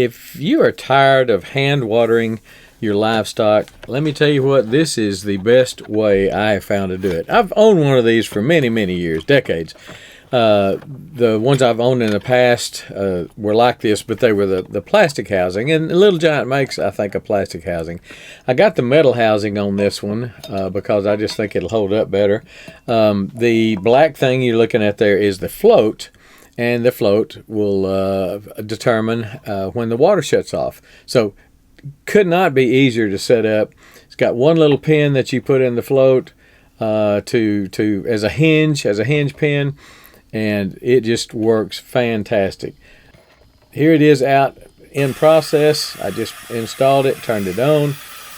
If you are tired of hand watering your livestock, let me tell you what, this is the best way I have found to do it. I've owned one of these for many, many years, decades. The ones I've owned in the past were like this, but they were the plastic housing. And Little Giant makes, I think, a plastic housing. I got the metal housing on this one because I just think it'll hold up better. The black thing you're looking at there is the float. And the float will determine when the water shuts off. So could not be easier to set up. It's got one little pin that you put in the float as a hinge pin, and it just works fantastic. Here it is out in process. I just installed it, turned it on.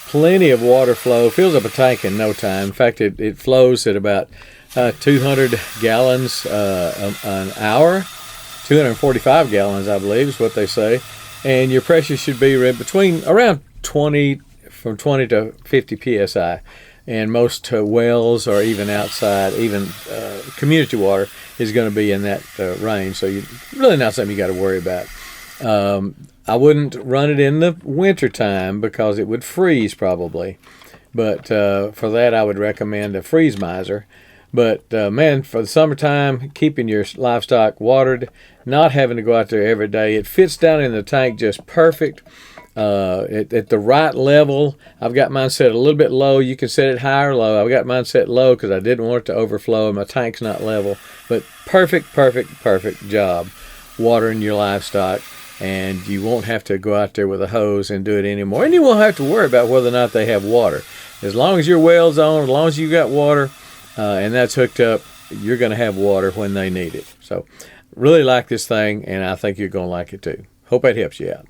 Plenty of water flow. Fills up a tank in no time. In fact, it flows at about 200 gallons an hour. 245 gallons, I believe, is what they say. And your pressure should be between around 20 to 50 psi. And most wells or even outside, even community water is going to be in that range. So you really not something you got to worry about. I wouldn't run it in the winter time because it would freeze probably. But for that, I would recommend a freeze miser. But man, for the summertime, keeping your livestock watered, not having to go out there every day, it fits down in the tank just perfect. At the right level. I've got mine set a little bit low. You can set it high or low. I've got mine set low because I didn't want it to overflow and my tank's not level. But perfect job watering your livestock, and you won't have to go out there with a hose and do it anymore. And you won't have to worry about whether or not they have water. As long as your well's on, as long as you got water, and that's hooked up, you're going to have water when they need it. So really like this thing, and I think you're going to like it too. Hope that helps you out.